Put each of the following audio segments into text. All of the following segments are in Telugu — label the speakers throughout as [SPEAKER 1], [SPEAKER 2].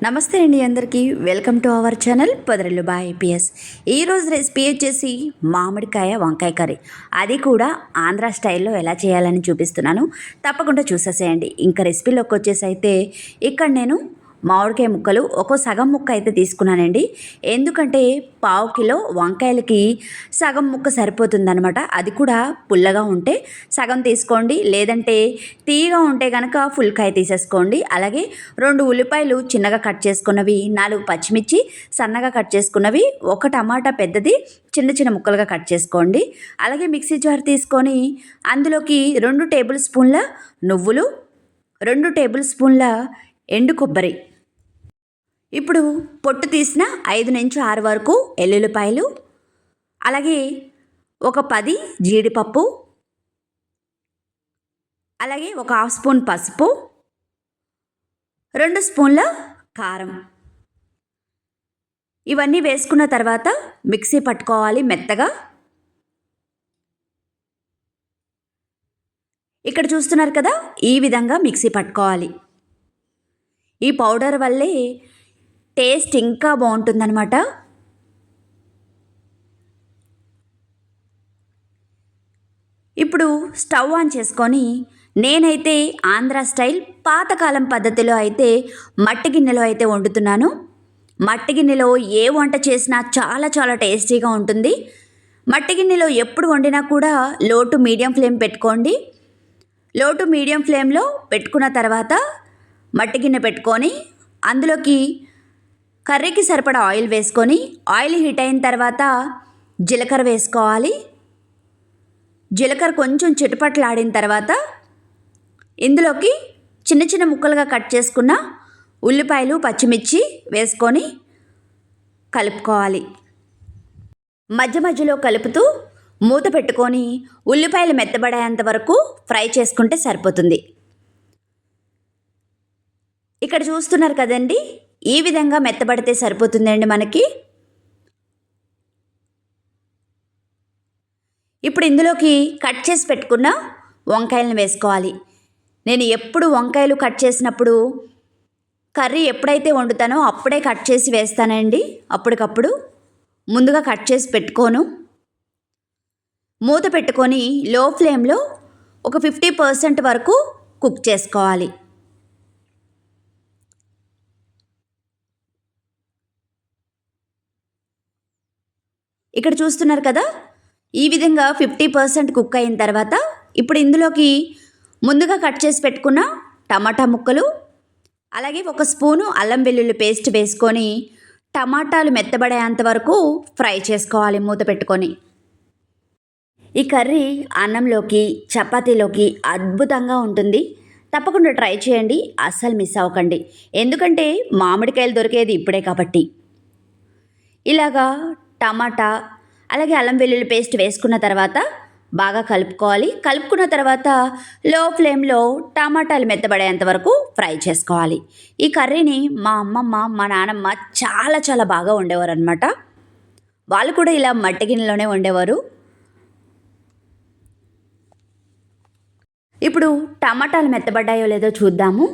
[SPEAKER 1] నమస్తే అండి అందరికీ welcome to our channel Podarillu by IPS. ఈరోజు రెసిపీ వచ్చేసి మామిడికాయ వంకాయ కర్రీ, అది కూడా ఆంధ్ర స్టైల్లో ఎలా చేయాలని చూపిస్తున్నాను. తప్పకుండా చూసేసేయండి. ఇంకా రెసిపీలోకి వచ్చేసి అయితే ఇక్కడ నేను మామిడికాయ ముక్కలు ఒక్కో సగం ముక్క అయితే తీసుకున్నానండి. ఎందుకంటే పావు కిలో వంకాయలకి సగం ముక్క సరిపోతుందనమాట. అది కూడా పుల్లగా ఉంటే సగం తీసుకోండి, లేదంటే తీయగా ఉంటే కనుక ఫుల్ కాయ తీసేసుకోండి. అలాగే 2 ఉల్లిపాయలు చిన్నగా కట్ చేసుకున్నవి, 4 పచ్చిమిర్చి సన్నగా కట్ చేసుకున్నవి, 1 టమాటా పెద్దది చిన్న చిన్న ముక్కలుగా కట్ చేసుకోండి. అలాగే మిక్సీ జార్ తీసుకొని అందులోకి 2 టేబుల్ స్పూన్ల నువ్వులు, 2 టేబుల్ స్పూన్ల ఎండు కొబ్బరి, ఇప్పుడు పొట్టు తీసిన 5 నుంచి 6 వరకు ఎల్లుల్లిపాయలు, అలాగే ఒక 10 జీడిపప్పు, అలాగే ఒక హాఫ్ స్పూన్ పసుపు, 2 స్పూన్ల కారం. ఇవన్నీ వేసుకున్న తర్వాత మిక్సీ పట్టుకోవాలి మెత్తగా. ఇక్కడ చూస్తున్నారు కదా, ఈ విధంగా మిక్సీ పట్టుకోవాలి. ఈ పౌడర్ వల్లే టేస్ట్ ఇంకా బాగుంటుందన్నమాట. ఇప్పుడు స్టవ్ ఆన్ చేసుకొని నేనైతే ఆంధ్ర స్టైల్ పాతకాలం పద్ధతిలో అయితే మట్టి గిన్నెలో అయితే వండుతున్నాను. మట్టి గిన్నెలో ఏ వంట చేసినా చాలా చాలా టేస్టీగా ఉంటుంది. మట్టి గిన్నెలో ఎప్పుడు వండినా కూడా లో టు మీడియం ఫ్లేమ్ పెట్టుకోండి. లో టు మీడియం ఫ్లేమ్లో పెట్టుకున్న తర్వాత మట్టి గిన్నె పెట్టుకొని అందులోకి కర్రీకి సరిపడా ఆయిల్ వేసుకొని, ఆయిల్ హీట్ అయిన తర్వాత జీలకర్ర వేసుకోవాలి. జీలకర్ర కొంచెం చిటపట్లాడిన తర్వాత ఇందులోకి చిన్న చిన్న ముక్కలుగా కట్ చేసుకున్న ఉల్లిపాయలు పచ్చిమిర్చి వేసుకొని కలుపుకోవాలి. మధ్య మధ్యలో కలుపుతూ మూత పెట్టుకొని ఉల్లిపాయలు మెత్తబడేంత వరకు ఫ్రై చేసుకుంటే సరిపోతుంది. ఇక్కడ చూస్తున్నారు కదండి, ఈ విధంగా మెత్తబడితే సరిపోతుందండి మనకి. ఇప్పుడు ఇందులోకి కట్ చేసి పెట్టుకున్న వంకాయలను వేసుకోవాలి. నేను ఎప్పుడు వంకాయలు కట్ చేసినప్పుడు కర్రీ ఎప్పుడైతే వండుతానో అప్పుడే కట్ చేసి వేస్తానండి. అప్పటికప్పుడు ముందుగా కట్ చేసి పెట్టుకోను. మూత పెట్టుకొని లో ఫ్లేమ్లో ఒక 50% వరకు కుక్ చేసుకోవాలి. ఇక్కడ చూస్తున్నారు కదా, ఈ విధంగా 50% కుక్ అయిన తర్వాత ఇప్పుడు ఇందులోకి ముందుగా కట్ చేసి పెట్టుకున్న టమాటా ముక్కలు, అలాగే 1 స్పూను అల్లం వెల్లుల్లి పేస్ట్ వేసుకొని టమాటాలు మెత్తబడేంత వరకు ఫ్రై చేసుకోవాలి మూత పెట్టుకొని. ఈ కర్రీ అన్నంలోకి చపాతీలోకి అద్భుతంగా ఉంటుంది. తప్పకుండా ట్రై చేయండి, అస్సలు మిస్ అవ్వకండి. ఎందుకంటే మామిడికాయలు దొరికేది ఇప్పుడే కాబట్టి. ఇలాగా టమాటా అలాగే అల్లం వెల్లుల్లి పేస్ట్ వేసుకున్న తర్వాత బాగా కలుపుకోవాలి. కలుపుకున్న తర్వాత లో ఫ్లేమ్లో టమాటాలు మెత్తబడేంత వరకు ఫ్రై చేసుకోవాలి. ఈ కర్రీని మా అమ్మమ్మ మా నానమ్మ చాలా చాలా బాగా వండేవారు అనమాట. వాళ్ళు కూడా ఇలా మట్టి గిన్నెలోనే వండేవారు. ఇప్పుడు టమాటాలు మెత్తబడ్డాయో లేదో చూద్దాము.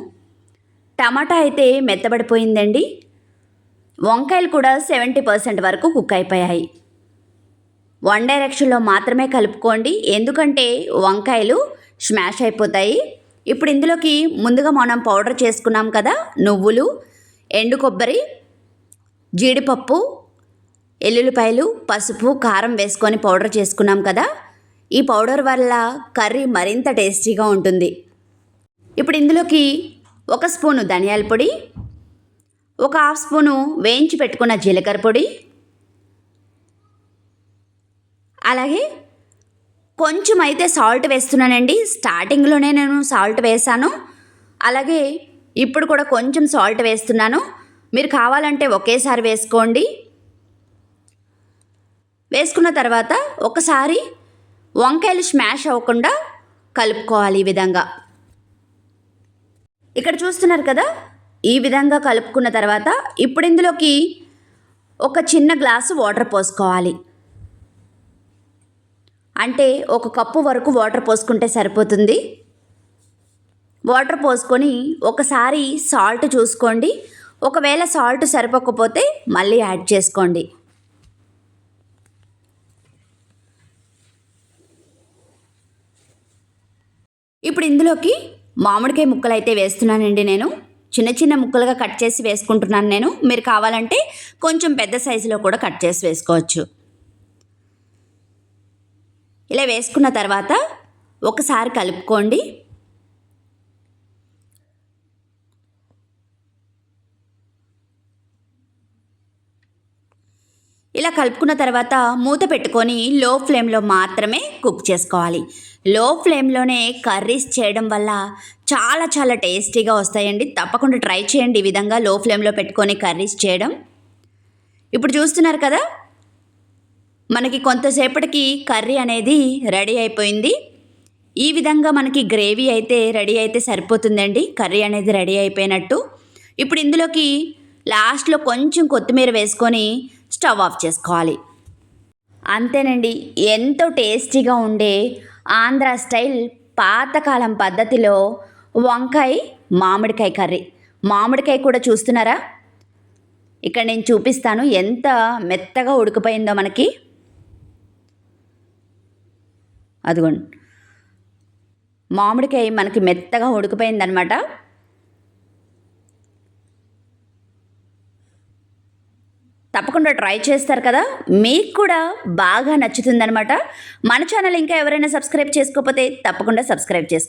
[SPEAKER 1] టమాటా అయితే మెత్తబడిపోయిందండి. వంకాయలు కూడా 70% వరకు కుక్ అయిపోయాయి. 1 డైరెక్షన్లో మాత్రమే కలుపుకోండి, ఎందుకంటే వంకాయలు స్మాష్ అయిపోతాయి. ఇప్పుడు ఇందులోకి ముందుగా మనం పౌడర్ చేసుకున్నాం కదా, నువ్వులు, ఎండు కొబ్బరి, జీడిపప్పు, ఎల్లుల్లిపాయలు, పసుపు, కారం వేసుకొని పౌడర్ చేసుకున్నాం కదా. ఈ పౌడర్ వల్ల కర్రీ మరింత టేస్టీగా ఉంటుంది. ఇప్పుడు ఇందులోకి 1 స్పూను ధనియాల పొడి, ఒక హాఫ్ స్పూను వేయించి పెట్టుకున్న జీలకర్ర పొడి, అలాగే కొంచెం అయితే సాల్ట్ వేస్తున్నానండి. స్టార్టింగ్లోనే నేను సాల్ట్ వేసాను, అలాగే ఇప్పుడు కూడా కొంచెం సాల్ట్ వేస్తున్నాను. మీరు కావాలంటే ఒకేసారి వేసుకోండి. వేసుకున్న తర్వాత ఒకసారి వంకాయలు స్మాష్ అవ్వకుండా కలుపుకోవాలి ఈ విధంగా. ఇక్కడ చూస్తున్నారు కదా, ఈ విధంగా కలుపుకున్న తర్వాత ఇప్పుడు ఇందులోకి ఒక చిన్న గ్లాసు వాటర్ పోసుకోవాలి. అంటే 1 కప్పు వరకు వాటర్ పోసుకుంటే సరిపోతుంది. వాటర్ పోసుకొని ఒకసారి సాల్ట్ చూసుకోండి. ఒకవేళ సాల్ట్ సరిపోకపోతే మళ్ళీ యాడ్ చేసుకోండి. ఇప్పుడు ఇందులోకి మామిడికాయ ముక్కలు అయితే వేస్తున్నానండి. నేను చిన్న చిన్న ముక్కలుగా కట్ చేసి వేసుకుంటున్నాను నేను. మీరు కావాలంటే కొంచెం పెద్ద సైజులో కూడా కట్ చేసి వేసుకోవచ్చు. ఇలా వేసుకున్న తర్వాత ఒకసారి కలుపుకోండి. ఇలా కలుపుకున్న తర్వాత మూత పెట్టుకొని లో ఫ్లేమ్లో మాత్రమే కుక్ చేసుకోవాలి. లో ఫ్లేమ్లోనే కర్రీస్ చేయడం వల్ల చాలా చాలా టేస్టీగా వస్తాయండి. తప్పకుండా ట్రై చేయండి ఈ విధంగా లో ఫ్లేమ్లో పెట్టుకొని కర్రీస్ చేయడం. ఇప్పుడు చూస్తున్నారు కదా, మనకి కొంతసేపటికి కర్రీ అనేది రెడీ అయిపోయింది. ఈ విధంగా మనకి గ్రేవీ అయితే రెడీ అయితే సరిపోతుందండి. కర్రీ అనేది రెడీ అయిపోయినట్టు. ఇప్పుడు ఇందులోకి లాస్ట్లో కొంచెం కొత్తిమీర వేసుకొని స్టవ్ ఆఫ్ చేసుకోవాలి. అంతేనండి, ఎంతో టేస్టీగా ఉండే ఆంధ్ర స్టైల్ పాతకాలం పద్ధతిలో వంకాయ మామిడికాయ కర్రీ. మామిడికాయ కూడా చూస్తున్నారా, ఇక్కడ నేను చూపిస్తాను ఎంత మెత్తగా ఉడికిపోయిందో మనకి. అదిగోండి, మామిడికాయ మనకి మెత్తగా ఉడికిపోయిందనమాట. తప్పకుండా ట్రై చేస్తారు కదా, మీకు కూడా బాగా నచ్చుతుందనమాట. మన ఛానల్ ఇంకా ఎవరైనా సబ్స్క్రైబ్ చేసుకోకపోతే తప్పకుండా సబ్స్క్రైబ్ చేసుకోండి.